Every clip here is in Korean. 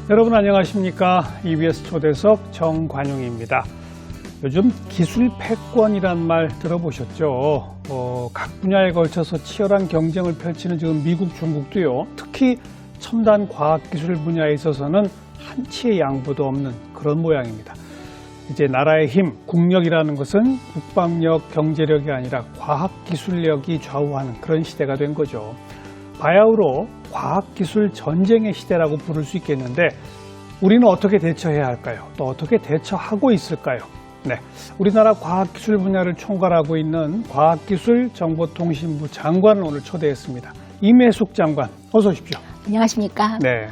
여러분 안녕하십니까? EBS 초대석 정관용입니다. 요즘 기술 패권이란 말 들어보셨죠? 각 분야에 걸쳐서 치열한 경쟁을 펼치는 지금 미국, 중국도요. 특히 첨단 과학기술 분야에 있어서는 한치의 양보도 없는 그런 모양입니다. 이제 나라의 힘, 국력이라는 것은 국방력, 경제력이 아니라 과학기술력이 좌우하는 그런 시대가 된 거죠. 바야흐로 과학기술 전쟁의 시대라고 부를 수 있겠는데 우리는 어떻게 대처해야 할까요? 또 어떻게 대처하고 있을까요? 네, 우리나라 과학기술 분야를 총괄하고 있는 과학기술정보통신부 장관을 오늘 초대했습니다. 임혜숙 장관, 어서 오십시오. 안녕하십니까? 네.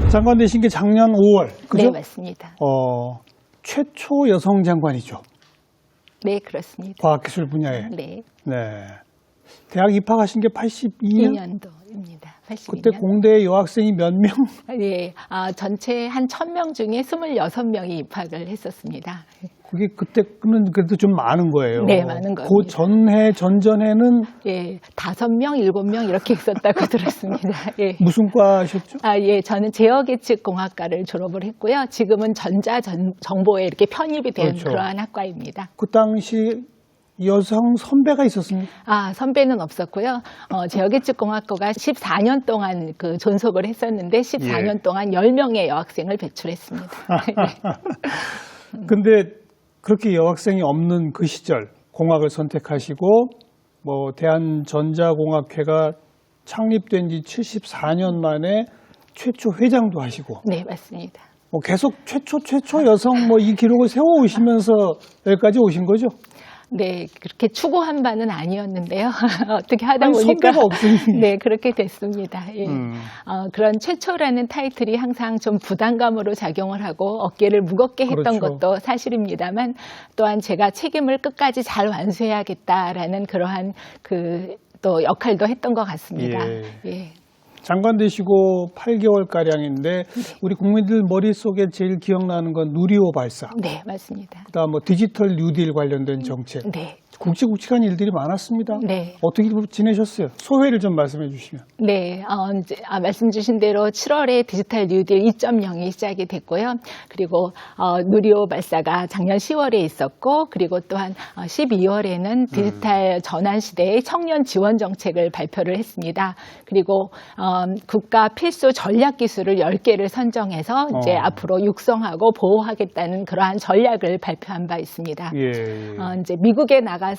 장관 되신 게 작년 5월, 그죠? 네, 맞습니다. 최초 여성 장관이죠. 네, 그렇습니다. 과학기술 분야에. 네. 네. 대학 입학하신 게 82년? 2년도입니다. 82년. 그때 공대 여학생이 몇 명? 네, 전체 한 1000명 중에 26명이 입학을 했었습니다. 그게 그때는 그래도 좀 많은 거예요. 네, 많은 겁니다. 그 전해, 전전에는 예, 5명, 7명 이렇게 있었다고 들었습니다. 예. 무슨 과셨죠? 예, 저는 제어계측공학과를 졸업을 했고요. 지금은 전자정보에 이렇게 편입이 된 그렇죠. 그러한 학과입니다. 그 당시 여성 선배가 있었습니까? 선배는 없었고요. 제어계측공학과가 14년 동안 그 존속을 했었는데 14년 동안 10명의 여학생을 배출했습니다. 근데 그렇게 여학생이 없는 그 시절 공학을 선택하시고 대한전자공학회가 창립된 지 74년 만에 최초 회장도 하시고 네, 맞습니다. 계속 최초 여성 이 기록을 세워오시면서 여기까지 오신 거죠? 네, 그렇게 추구한 바는 아니었는데요. 어떻게 하다 보니까 선배가 없으니. 네, 그렇게 됐습니다. 예. 그런 최초라는 타이틀이 항상 좀 부담감으로 작용을 하고 어깨를 무겁게 했던 그렇죠. 것도 사실입니다만 또한 제가 책임을 끝까지 잘 완수해야겠다라는 그러한 또 역할도 했던 것 같습니다. 예. 장관 되시고 8개월가량인데 우리 국민들 머릿속에 제일 기억나는 건 누리호 발사. 네, 맞습니다. 그다음 디지털 뉴딜 관련된 정책. 네. 굵직굵직한 일들이 많았습니다. 네. 어떻게 지내셨어요? 소회를 좀 말씀해 주시면. 네, 말씀 주신 대로 7월에 디지털 뉴딜 2.0이 시작이 됐고요. 그리고 누리호 발사가 작년 10월에 있었고, 그리고 또한 12월에는 디지털 전환 시대의 청년 지원 정책을 발표를 했습니다. 그리고 국가 필수 전략 기술을 10개를 선정해서 이제 앞으로 육성하고 보호하겠다는 그러한 전략을 발표한 바 있습니다. 이제 미국에 나가서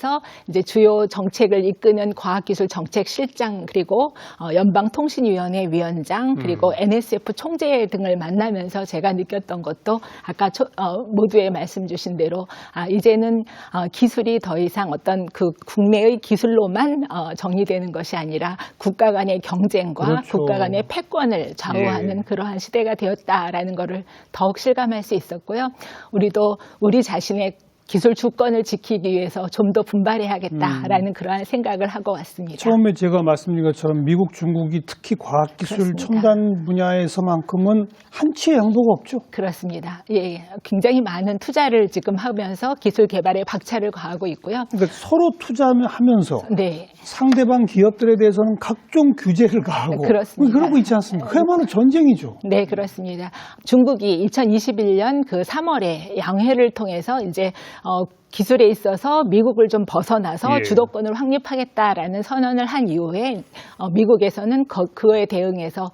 이제 주요 정책을 이끄는 과학기술정책실장 그리고 연방통신위원회 위원장 그리고 NSF 총재 등을 만나면서 제가 느꼈던 것도 아까 모두에 말씀 주신 대로 이제는 기술이 더 이상 어떤 그 국내의 기술로만 정리되는 것이 아니라 국가 간의 경쟁과 그렇죠. 국가 간의 패권을 좌우하는 그러한 시대가 되었다라는 것을 더욱 실감할 수 있었고요. 우리도 우리 자신의 기술 주권을 지키기 위해서 좀 더 분발해야겠다라는 그러한 생각을 하고 왔습니다. 처음에 제가 말씀드린 것처럼 미국, 중국이 특히 과학기술 첨단 분야에서만큼은 한치의 양보가 없죠. 그렇습니다. 예, 굉장히 많은 투자를 지금 하면서 기술 개발에 박차를 가하고 있고요. 그러니까 서로 투자하면서 네. 상대방 기업들에 대해서는 각종 규제를 가하고 그렇습니다. 그러고 있지 않습니까? 그야말로 전쟁이죠. 네, 그렇습니다. 중국이 2021년 그 3월에 양회를 통해서 이제 기술에 있어서 미국을 좀 벗어나서 주도권을 확립하겠다라는 선언을 한 이후에 미국에서는 그에 대응해서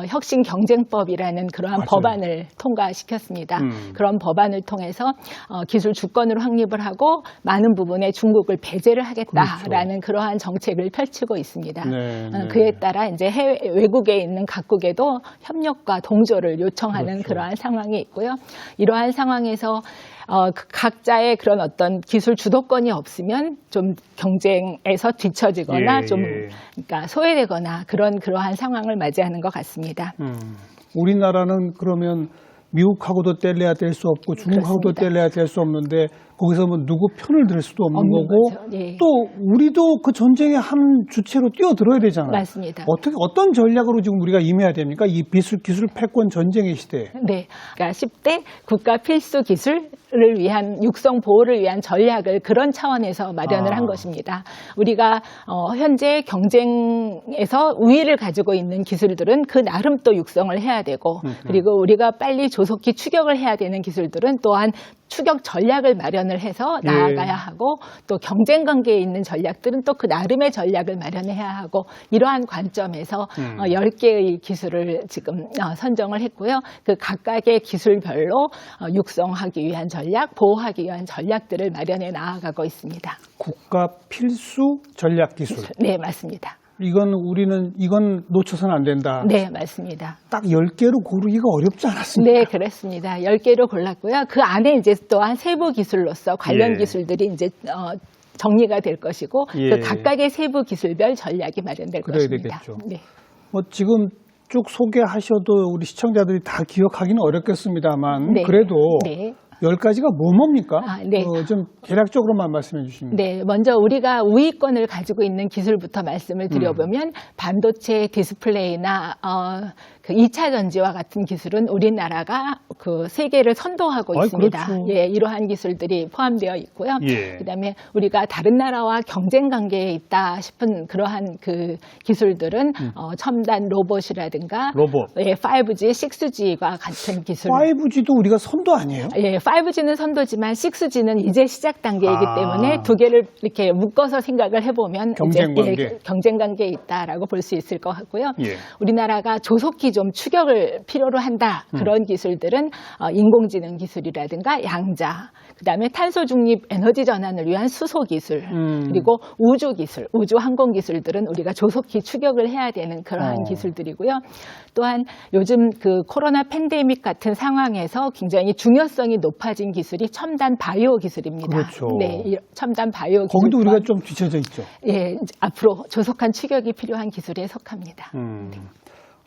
혁신 경쟁법이라는 그러한 법안을 통과시켰습니다. 그런 법안을 통해서 기술 주권을 확립을 하고 많은 부분에 중국을 배제를 하겠다라는 그러한 정책을 펼치고 있습니다. 그에 따라 이제 외국에 있는 각국에도 협력과 동조를 요청하는 그러한 상황이 있고요. 이러한 상황에서 각자의 그런 어떤 기술 주도권이 없으면 좀 경쟁에서 뒤처지거나 그러니까 소외되거나 그러한 상황을 맞이하는 것 같습니다. 우리나라는 그러면 미국하고도 뗄래야 뗄 수 없고 중국하고도 그렇습니다. 뗄래야 뗄 수 없는데 거기서 뭐 누구 편을 들 수도 없는 없는 거고 거죠. 예. 또 우리도 그 전쟁의 한 주체로 뛰어들어야 되잖아요. 맞습니다. 어떤 전략으로 지금 우리가 임해야 됩니까? 이 기술 패권 전쟁의 시대에. 네, 그러니까 10대 국가 필수 기술을 위한 육성 보호를 위한 전략을 그런 차원에서 마련을 한 것입니다. 우리가 현재 경쟁에서 우위를 가지고 있는 기술들은 그 나름 또 육성을 해야 되고, 그리고 우리가 빨리 조속히 추격을 해야 되는 기술들은 또한 추격 전략을 마련을 해서 나아가야 하고, 또 경쟁 관계에 있는 전략들은 또 그 나름의 전략을 마련해야 하고, 이러한 관점에서 10개의 기술을 지금 선정을 했고요. 그 각각의 기술별로 육성하기 위한 전략, 보호하기 위한 전략들을 마련해 나아가고 있습니다. 국가 필수 전략 기술. 네, 맞습니다. 이건 놓쳐서는 안 된다. 네, 맞습니다. 딱 10개로 고르기가 어렵지 않았습니까? 네, 그렇습니다. 10개로 골랐고요. 그 안에 이제 또한 세부 기술로서 관련 예. 기술들이 이제 정리가 될 것이고, 예. 그 각각의 세부 기술별 전략이 마련될 그래야 것입니다. 되겠죠. 네. 뭐 지금 쭉 소개하셔도 우리 시청자들이 다 기억하기는 어렵겠습니다만 네. 그래도 네. 10가지가 뭡니까? 네. 좀 대략적으로만 말씀해 주시면. 네, 먼저 우리가 우위권을 가지고 있는 기술부터 말씀을 드려보면 반도체 디스플레이나 그 2차 전지와 같은 기술은 우리나라가 그 세계를 선도하고 아이, 있습니다. 그렇죠. 예, 이러한 기술들이 포함되어 있고요. 예. 그다음에 우리가 다른 나라와 경쟁 관계에 있다 싶은 그러한 그 기술들은 첨단 로봇이라든가 로봇. 예, 5G, 6G와 같은 기술. 5G도 우리가 선도 아니에요? 예, 5G는 선도지만 6G는 이제 시작 단계이기 아. 때문에 두 개를 이렇게 묶어서 생각을 해보면 경쟁 관계. 이제 경쟁 관계에 있다라고 볼 수 있을 것 같고요. 예. 우리나라가 조속히 좀 추격을 필요로 한다. 그런 기술들은 인공지능 기술이라든가 양자, 그다음에 탄소 중립 에너지 전환을 위한 수소 기술, 그리고 우주 기술, 우주 항공 기술들은 우리가 조속히 추격을 해야 되는 그러한 기술들이고요. 또한 요즘 그 코로나 팬데믹 같은 상황에서 굉장히 중요성이 높아진 기술이 첨단 바이오 기술입니다. 그렇죠. 네, 이 첨단 바이오 기술. 거기도 우리가 좀 뒤쳐져 있죠. 예, 이제 앞으로 조속한 추격이 필요한 기술에 속합니다.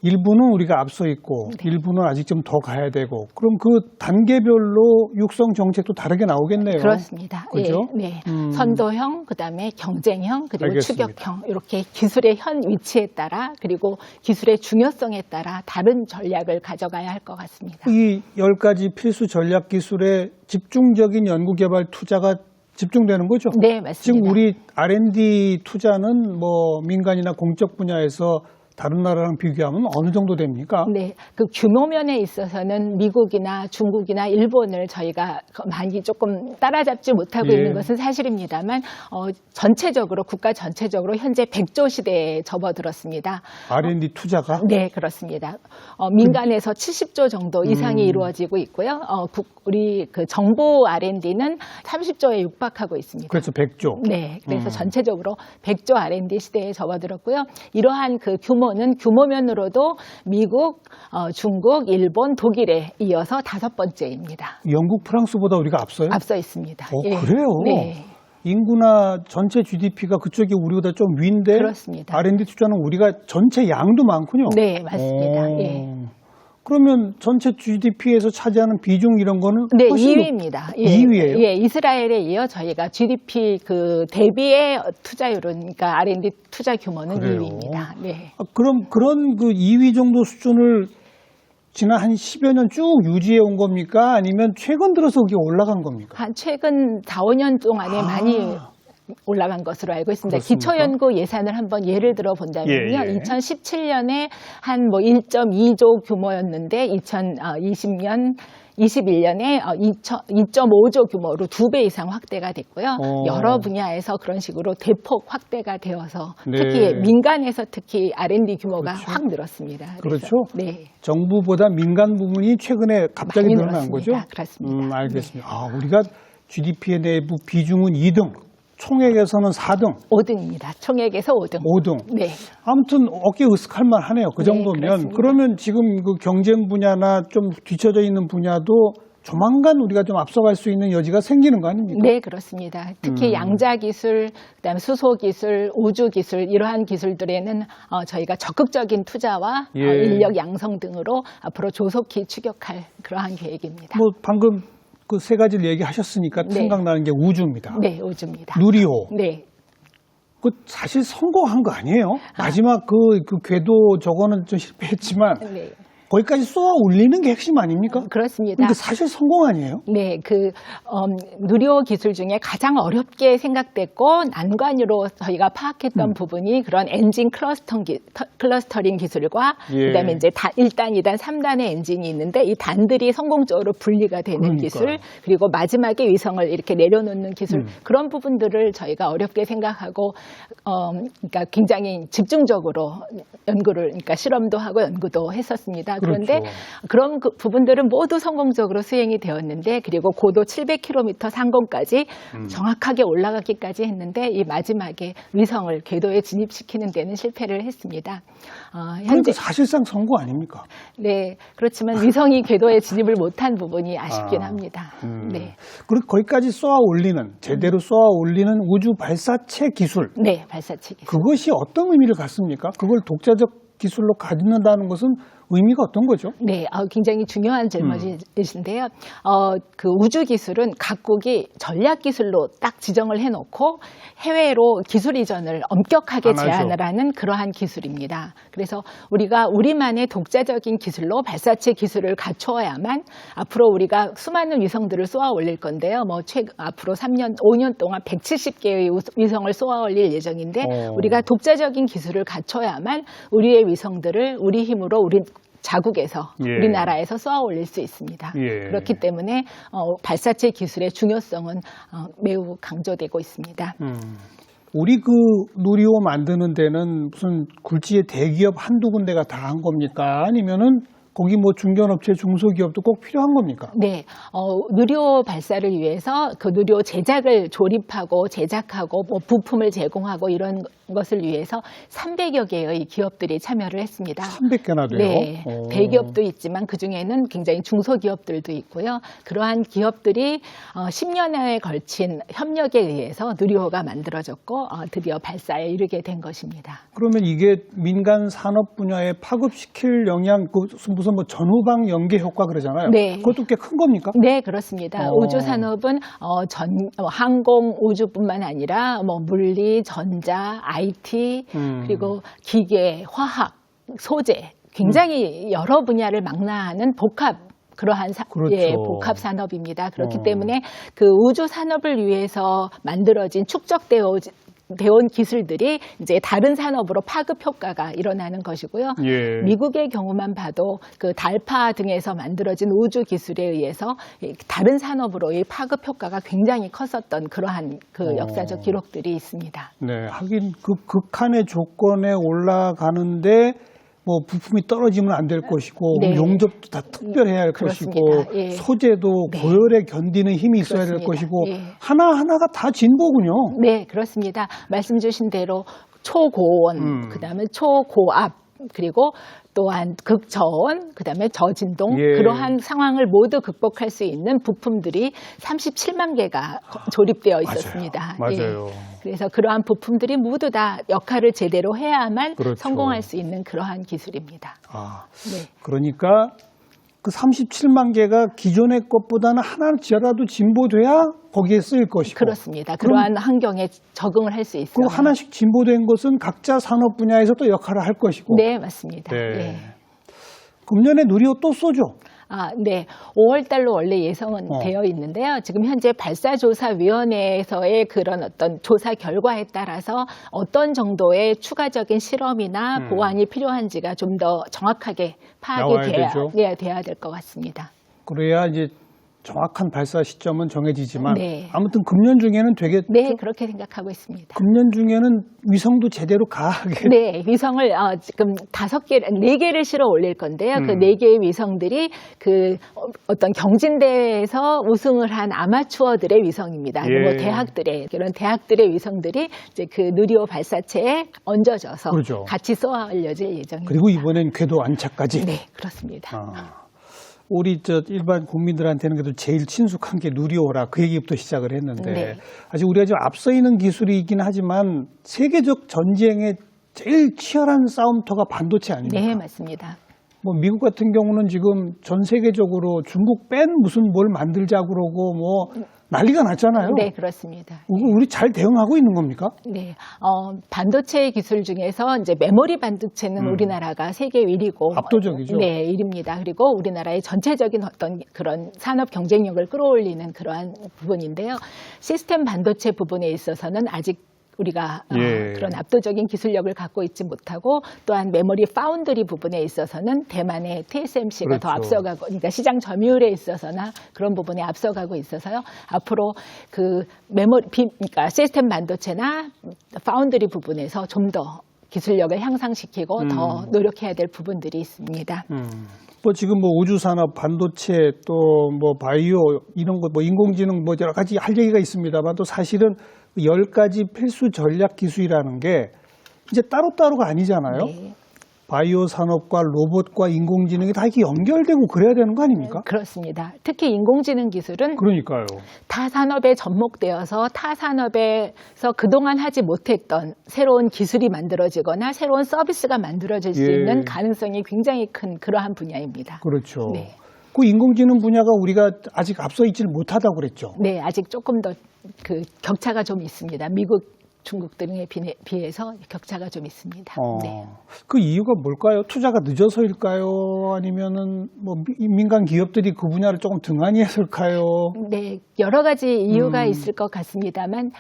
일부는 우리가 앞서 있고 일부는 아직 좀 더 가야 되고 그럼 그 단계별로 육성 정책도 다르게 나오겠네요. 그렇습니다. 그죠? 예, 네. 선도형, 그다음에 경쟁형, 그리고 알겠습니다. 추격형 이렇게 기술의 현 위치에 따라 그리고 기술의 중요성에 따라 다른 전략을 가져가야 할 것 같습니다. 이 10가지 필수 전략 기술에 집중적인 연구개발 투자가 집중되는 거죠? 네, 맞습니다. 지금 우리 R&D 투자는 뭐 민간이나 공적 분야에서 다른 나라랑 비교하면 어느 정도 됩니까? 네, 그 규모 면에 있어서는 미국이나 중국이나 일본을 저희가 많이 조금 따라잡지 못하고 예. 있는 것은 사실입니다만 전체적으로 국가 전체적으로 현재 100조 시대에 접어들었습니다. R&D 투자가? 네, 그렇습니다. 민간에서 70조 정도 이상이 이루어지고 있고요. 우리 그 정부 R&D는 30조에 육박하고 있습니다. 그래서 100조. 네, 그래서 전체적으로 100조 R&D 시대에 접어들었고요. 이러한 그 규모면으로도 미국, 중국, 일본, 독일에 이어서 5번째입니다. 영국, 프랑스보다 우리가 앞서요? 앞서 있습니다. 예. 그래요? 네. 인구나 전체 GDP가 그쪽이 우리보다 좀 위인데 그렇습니다. R&D 투자는 우리가 전체 양도 많군요. 네, 맞습니다. 오. 예. 그러면 전체 GDP에서 차지하는 비중 이런 거는 네, 훨씬 2위입니다. 예, 2위예요? 예, 이스라엘에 이어 저희가 GDP 그 대비의 투자율은, 그러니까 R&D 투자 규모는 그래요? 2위입니다. 네. 그럼 그런 그 2위 정도 수준을 지난 한 10여 년 쭉 유지해 온 겁니까? 아니면 최근 들어서 그게 올라간 겁니까? 한 최근 4, 5년 동안에 많이 올라간 것으로 알고 있습니다. 그렇습니까? 기초연구 예산을 한번 예를 들어 본다면요. 예, 예. 2017년에 한 뭐 1.2조 규모였는데 2021년에 2.5조 규모로 2배 이상 확대가 됐고요. 여러 분야에서 그런 식으로 대폭 확대가 되어서 네. 특히 민간에서 특히 R&D 규모가 그렇죠. 확 늘었습니다. 그래서, 그렇죠. 네. 정부보다 민간 부문이 최근에 갑자기 많이 늘어난 거죠? 늘었습니다. 그렇습니다. 알겠습니다. 우리가 GDP의 내부 비중은 2등, 총액에서는 4등, 5등입니다. 총액에서 5등. 5등. 네. 아무튼 어깨 으쓱할 만하네요. 그 네, 정도면. 그렇습니다. 그러면 지금 그 경쟁 분야나 좀 뒤쳐져 있는 분야도 조만간 우리가 좀 앞서갈 수 있는 여지가 생기는 거 아닙니까? 네, 그렇습니다. 특히 양자 기술, 그다음에 수소 기술, 우주 기술 이러한 기술들에는 저희가 적극적인 투자와 예. 인력 양성 등으로 앞으로 조속히 추격할 그러한 계획입니다. 뭐 방금 그 세 가지를 얘기하셨으니까 네. 생각나는 게 우주입니다. 네, 우주입니다. 누리호. 네. 그 사실 성공한 거 아니에요? 마지막 그 궤도 저거는 좀 실패했지만 네. 거기까지 쏘아 올리는 게 핵심 아닙니까? 그렇습니다. 그러니까 사실 성공 아니에요? 네, 누리호 기술 중에 가장 어렵게 생각됐고 난관으로 저희가 파악했던 부분이 그런 엔진 클러스터링 기술과 예. 그다음에 이제 1단, 2단, 3단의 엔진이 있는데 이 단들이 성공적으로 분리가 되는 그러니까요. 기술, 그리고 마지막에 위성을 이렇게 내려놓는 기술, 그런 부분들을 저희가 어렵게 생각하고 그러니까 굉장히 집중적으로 그러니까 실험도 하고 연구도 했었습니다. 그런데 그렇죠. 그런 부분들은 모두 성공적으로 수행이 되었는데, 그리고 고도 700km 상공까지 정확하게 올라가기까지 했는데 이 마지막에 위성을 궤도에 진입시키는 데는 실패를 했습니다. 그러니까 사실상 성공 아닙니까? 네, 그렇지만 위성이 궤도에 진입을 못한 부분이 아쉽긴 합니다. 네. 그리고 거기까지 쏘아 올리는, 제대로 쏘아 올리는 우주 발사체 기술. 네, 발사체 기술. 그것이 어떤 의미를 갖습니까? 그걸 독자적 기술로 갖는다는 것은 의미가 어떤 거죠? 네, 굉장히 중요한 질문이신데요. 그 우주 기술은 각국이 전략 기술로 딱 지정을 해놓고 해외로 기술 이전을 엄격하게 안 하죠. 제한을 하는 그러한 기술입니다. 그래서 우리가 우리만의 독자적인 기술로 발사체 기술을 갖추어야만 앞으로 우리가 수많은 위성들을 쏘아 올릴 건데요. 앞으로 3년, 5년 동안 170개의 위성을 쏘아 올릴 예정인데 우리가 독자적인 기술을 갖춰야만 우리의 위성들을 우리 힘으로 우리 자국에서 예. 우리나라에서 쏘아 올릴 수 있습니다. 예. 그렇기 때문에 발사체 기술의 중요성은 매우 강조되고 있습니다. 우리 그 누리호 만드는 데는 무슨 굴지의 대기업 한두 군데가 다 한 겁니까? 아니면은 거기 뭐 중견업체, 중소기업도 꼭 필요한 겁니까? 네, 누리호 발사를 위해서 그 누리호 제작을 조립하고 제작하고 뭐 부품을 제공하고 이런 것을 위해서 300여 개의 기업들이 참여를 했습니다. 300개나 돼요? 네, 대기업도 있지만 그 중에는 굉장히 중소기업들도 있고요. 그러한 기업들이 10년에 걸친 협력에 의해서 누리호가 만들어졌고 드디어 발사에 이르게 된 것입니다. 그러면 이게 민간 산업 분야에 파급시킬 영향, 무슨 뭐 전후방 연계 효과 그러잖아요. 네. 그것도 꽤 큰 겁니까? 네, 그렇습니다. 우주 산업은 항공 우주뿐만 아니라 뭐 물리, 전자, IT 그리고 기계, 화학, 소재 굉장히 여러 분야를 망라하는 그러한 그렇죠. 복합 산업입니다. 그렇기 때문에 그 우주 산업을 위해서 만들어진 축적되어 온 기술들이 이제 다른 산업으로 파급 효과가 일어나는 것이고요. 예. 미국의 경우만 봐도 그 달파 등에서 만들어진 우주 기술에 의해서 다른 산업으로 이 파급 효과가 굉장히 컸었던 그러한 그 역사적 기록들이 있습니다. 네, 하긴 그 극한의 조건에 올라가는데 뭐 부품이 떨어지면 안 될 것이고 네. 용접도 다 특별해야 할 그렇습니다. 것이고 예. 소재도 네. 고열에 견디는 힘이 있어야 될 그렇습니다. 것이고 예. 하나하나가 다 진보군요. 네, 그렇습니다. 말씀 주신 대로 초고온, 그다음에 초고압, 그리고 또한 극저온, 그다음에 저진동 예. 그러한 상황을 모두 극복할 수 있는 부품들이 37만 개가 조립되어 있었습니다. 맞아요. 예. 그래서 그러한 부품들이 모두 다 역할을 제대로 해야만 그렇죠. 성공할 수 있는 그러한 기술입니다. 네. 그러니까 그 37만 개가 기존의 것보다는 하나라도 진보돼야 거기에 쓰일 것이고. 그렇습니다. 그러한 환경에 적응을 할 수 있어요. 그 하나씩 진보된 것은 각자 산업 분야에서 또 역할을 할 것이고. 네, 맞습니다. 네. 예. 금년에 누리호 또 쏘죠? 네. 5월 달로 원래 예정은 되어 있는데요. 지금 현재 발사조사위원회에서의 그런 어떤 조사 결과에 따라서 어떤 정도의 추가적인 실험이나 보완이 필요한지가 좀 더 정확하게 파악이 돼야 될 것 같습니다. 그래야 이제 정확한 발사 시점은 정해지지만 네. 아무튼 금년 중에는 되겠죠? 네, 그렇게 생각하고 있습니다. 금년 중에는 위성도 제대로 가하게. 네, 위성을 지금 4개를 실어 올릴 건데요. 그 4개의 위성들이 그 어떤 경진대회에서 우승을 한 아마추어들의 위성입니다. 예. 뭐 그런 대학들의 위성들이 이제 그 누리호 발사체에 얹어져서 그렇죠. 같이 쏘아 올려질 예정입니다. 그리고 이번엔 궤도 안착까지. 네, 그렇습니다. 우리 일반 국민들한테는 그래도 제일 친숙한 게 누리호라 그 얘기부터 시작을 했는데 네. 아직 우리가 좀 앞서 있는 기술이긴 하지만 세계적 전쟁의 제일 치열한 싸움터가 반도체 아닙니까? 네, 맞습니다. 뭐 미국 같은 경우는 지금 전 세계적으로 중국 뺀 무슨 뭘 만들자고 그러고 뭐 난리가 났잖아요. 네, 그렇습니다. 우리 잘 대응하고 있는 겁니까? 네, 반도체 기술 중에서 이제 메모리 반도체는 우리나라가 세계 1위고 압도적이죠. 네, 1위입니다. 그리고 우리나라의 전체적인 어떤 그런 산업 경쟁력을 끌어올리는 그러한 부분인데요. 시스템 반도체 부분에 있어서는 아직 우리가 예. 그런 압도적인 기술력을 갖고 있지 못하고 또한 메모리 파운드리 부분에 있어서는 대만의 TSMC가 더 그렇죠. 앞서가고 그러니까 시장 점유율에 있어서나 그런 부분에 앞서가고 있어서요. 앞으로 그 그러니까 시스템 반도체나 파운드리 부분에서 좀 더 기술력을 향상시키고 더 노력해야 될 부분들이 있습니다. 뭐 지금 뭐 우주산업, 반도체 또 뭐 바이오 이런 거 뭐 인공지능 뭐 여러 가지 할 얘기가 있습니다만 또 사실은 10가지 필수 전략 기술이라는 게 이제 따로따로가 아니잖아요. 네. 바이오 산업과 로봇과 인공지능이 다 이렇게 연결되고 그래야 되는 거 아닙니까? 그렇습니다. 특히 인공지능 기술은 그러니까요. 타 산업에 접목되어서 타 산업에서 그동안 하지 못했던 새로운 기술이 만들어지거나 새로운 서비스가 만들어질 수 예. 있는 가능성이 굉장히 큰 그러한 분야입니다. 그렇죠. 네. 그 인공지능 분야가 우리가 아직 앞서 있지를 못하다고 그랬죠. 네, 아직 조금 더 그 격차가 좀 있습니다. 미국, 중국 등에 비해서 격차가 좀 있습니다. 네. 그 이유가 뭘까요? 투자가 늦어서일까요? 아니면은 뭐 민간 기업들이 그 분야를 조금 등한히 했을까요? 네, 여러 가지 이유가 있을 것 같습니다만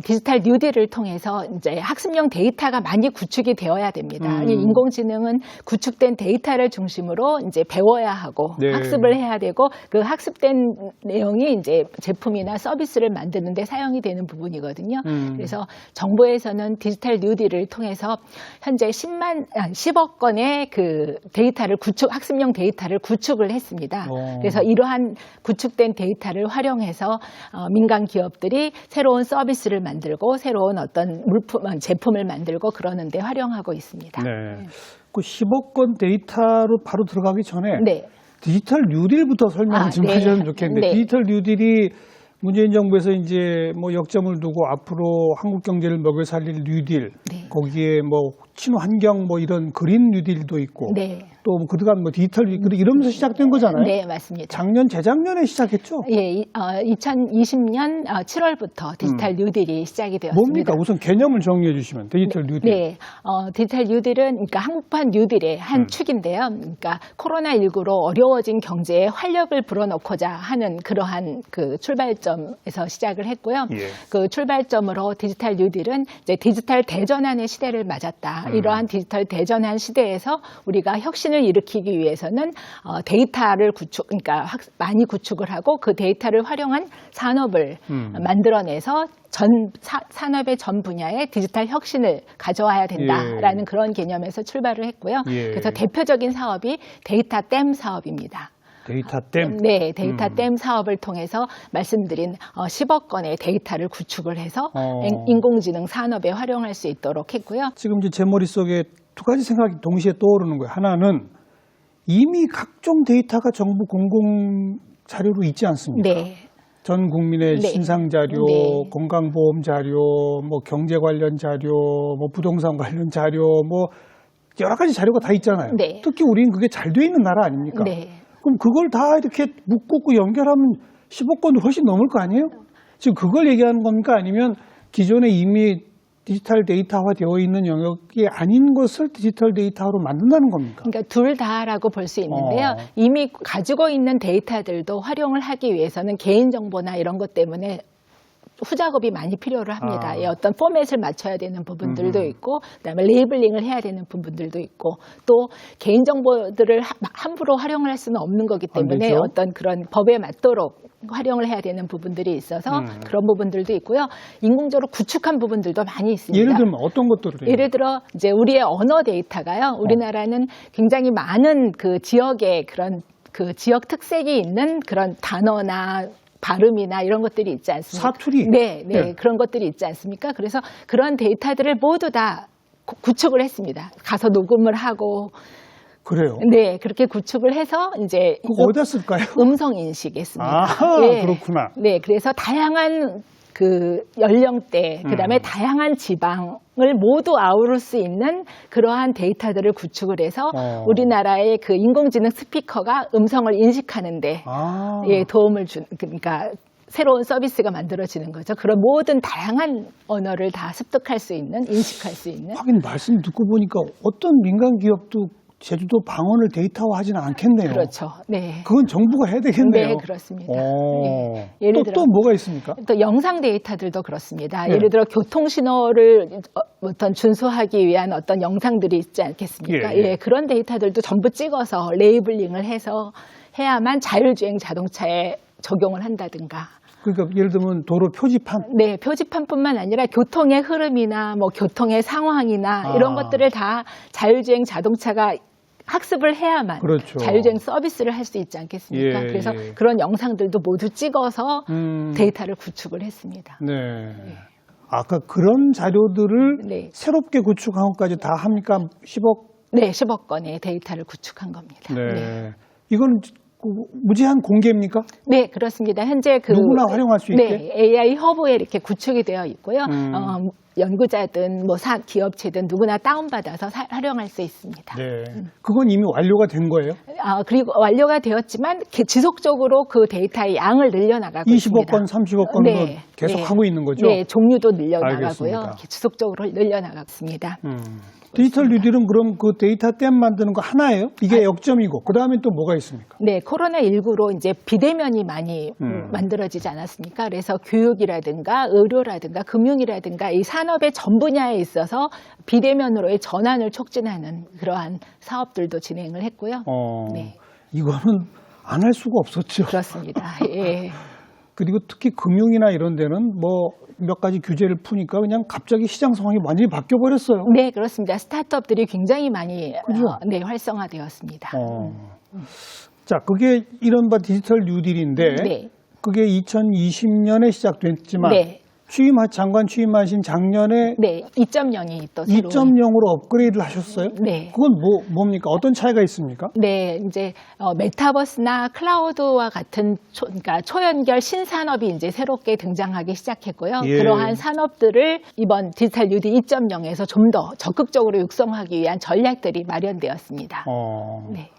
디지털 뉴딜을 통해서 이제 학습용 데이터가 많이 구축이 되어야 됩니다. 이 인공지능은 구축된 데이터를 중심으로 이제 배워야 하고 네. 학습을 해야 되고 그 학습된 내용이 이제 제품이나 서비스를 만드는 데 사용이 되는 부분이거든요. 그래서 정부에서는 디지털 뉴딜을 통해서 현재 10억 건의 그 데이터를 학습용 데이터를 구축을 했습니다. 그래서 이러한 구축된 데이터를 활용해서 민간 기업들이 새로운 서비스를 만들고 새로운 어떤 제품을 만들고 그러는 데 활용하고 있습니다. 네. 그 10억 건 데이터로 바로 들어가기 전에 네. 디지털 뉴딜부터 설명을 좀 네. 해주면 좋겠는데 네. 디지털 뉴딜이 문재인 정부에서 이제 뭐 역점을 두고 앞으로 한국 경제를 먹여 살릴 뉴딜, 네. 거기에 뭐 친환경 뭐 이런 그린 뉴딜도 있고 네. 또 그동안 뭐 디지털 뉴딜 이러면서 시작된 거잖아요. 네, 맞습니다. 재작년에 시작했죠. 예, 2020년 7월부터 디지털 뉴딜이 시작이 되었습니다. 뭡니까? 우선 개념을 정리해 주시면 디지털 뉴딜. 네, 디지털 뉴딜은 그러니까 한국판 뉴딜의 한 축인데요. 그러니까 코로나19로 어려워진 경제에 활력을 불어넣고자 하는 그러한 그 출발점에서 시작을 했고요. 예. 그 출발점으로 디지털 뉴딜은 이제 디지털 대전환의 시대를 맞았다. 이러한 디지털 대전환 시대에서 우리가 혁신을 일으키기 위해서는 데이터를 그러니까 많이 구축을 하고 그 데이터를 활용한 산업을 만들어내서 산업의 전 분야에 디지털 혁신을 가져와야 된다라는 그런 개념에서 출발을 했고요. 그래서 대표적인 사업이 데이터 댐 사업입니다. 데이터 댐? 네, 데이터 댐 사업을 통해서 말씀드린 10억 건의 데이터를 구축을 해서 인공지능 산업에 활용할 수 있도록 했고요. 지금 이제 제 머릿속에 두 가지 생각이 동시에 떠오르는 거예요. 하나는 이미 각종 데이터가 정부 공공 자료로 있지 않습니까? 네. 전 국민의 네. 신상 자료, 네. 건강보험 자료, 뭐 경제 관련 자료, 뭐 부동산 관련 자료, 뭐 여러 가지 자료가 다 있잖아요. 네. 특히 우리는 그게 잘 돼 있는 나라 아닙니까? 네. 그럼 그걸 다 이렇게 묶고 연결하면 10억 건도 훨씬 넘을 거 아니에요? 지금 그걸 얘기하는 겁니까? 아니면 기존에 이미 디지털 데이터화 되어 있는 영역이 아닌 것을 디지털 데이터화로 만든다는 겁니까? 그러니까 둘 다라고 볼 수 있는데요. 이미 가지고 있는 데이터들도 활용을 하기 위해서는 개인정보나 이런 것 때문에 후작업이 많이 필요를 합니다. 어떤 포맷을 맞춰야 되는 부분들도 있고 그다음에 레이블링을 해야 되는 부분들도 있고 또 개인정보들을 함부로 활용을 할 수는 없는 거기 때문에 어떤 그런 법에 맞도록 활용을 해야 되는 부분들이 있어서 그런 부분들도 있고요. 인공적으로 구축한 부분들도 많이 있습니다. 예를 들면 어떤 것들을 해요? 예를 들어 이제 우리의 언어 데이터가요. 우리나라는 굉장히 많은 그 지역의 그런 그 지역 특색이 있는 그런 단어나 발음이나 이런 것들이 있지 않습니까? 사투리? 네, 네, 네. 그런 것들이 있지 않습니까? 그래서 그런 데이터들을 모두 다 구축을 했습니다. 가서 녹음을 하고 그래요? 네, 그렇게 구축을 해서 이제 그거 어디다 쓸까요? 음성 인식에 씁니다. 아하, 예. 그렇구나. 네, 그래서 다양한 그 연령대, 그다음에 다양한 지방을 모두 아우를 수 있는 그러한 데이터들을 구축을 해서 우리나라의 그 인공지능 스피커가 음성을 인식하는데 아. 예, 도움을 그러니까 새로운 서비스가 만들어지는 거죠. 그런 모든 다양한 언어를 다 습득할 수 있는, 인식할 수 있는. 하긴 말씀 듣고 보니까 어떤 민간 기업도 제주도 방언을 데이터화하지는 않겠네요. 그렇죠. 네. 그건 정부가 해야 되겠네요. 네, 그렇습니다. 오. 예. 예를 들어 또 뭐가 있습니까? 또 영상 데이터들도 그렇습니다. 예. 예를 들어 교통신호를 어떤 준수하기 위한 어떤 영상들이 있지 않겠습니까? 예. 예, 그런 데이터들도 전부 찍어서 레이블링을 해서 해야만 자율주행 자동차에 적용을 한다든가. 그러니까 예를 들면 도로 표지판. 네, 표지판뿐만 아니라 교통의 흐름이나 뭐 교통의 상황이나 이런 것들을 다 자율주행 자동차가 학습을 해야만 그렇죠. 자율주행 서비스를 할 수 있지 않겠습니까? 예, 그래서 예. 그런 영상들도 모두 찍어서 데이터를 구축을 했습니다. 네. 아까 그런 자료들을 네. 새롭게 구축한 것까지 다 합니까? 10억? 네, 10억 건의 데이터를 구축한 겁니다. 네. 이건 무제한 공개입니까? 네, 그렇습니다. 현재 누구나 활용할 수 있게? 네, AI 허브에 이렇게 구축이 되어 있고요. 연구자든 뭐 기업체든 누구나 다운받아서 활용할 수 있습니다. 네. 그건 이미 완료가 된 거예요? 그리고 완료가 되었지만 지속적으로 그 데이터의 양을 늘려나가고 20억 있습니다. 건, 30억 건도 네, 계속 네. 하고 있는 거죠? 네, 종류도 늘려나가고요. 알겠습니다. 이렇게 지속적으로 늘려나가고 있습니다. 디지털 뉴딜은 그럼 그 데이터 댐 만드는 거 하나예요? 이게 역점이고 그 다음에 또 뭐가 있습니까? 네, 코로나19로 이제 비대면이 많이 만들어지지 않았습니까? 그래서 교육이라든가 의료라든가 금융이라든가 이 산업의 전 분야에 있어서 비대면으로의 전환을 촉진하는 그러한 사업들도 진행을 했고요. 네. 이거는 안 할 수가 없었죠. 그렇습니다. 예. 그리고 특히 금융이나 이런 데는 뭐 몇 가지 규제를 푸니까 그냥 갑자기 시장 상황이 완전히 바뀌어 버렸어요. 네, 그렇습니다. 스타트업들이 굉장히 많이 그죠? 네, 활성화되었습니다. 자, 그게 이른바 디지털 뉴딜인데 네. 그게 2020년에 시작됐지만 네. 장관 취임하신 작년에 네, 2.0이 또 새로 2.0으로 업그레이드를 하셨어요? 네. 그건 뭡니까? 어떤 차이가 있습니까? 네, 이제 메타버스나 클라우드와 같은 그러니까 초연결 신산업이 이제 새롭게 등장하기 시작했고요. 예. 그러한 산업들을 이번 디지털 뉴딜 2.0에서 좀 더 적극적으로 육성하기 위한 전략들이 마련되었습니다. 네.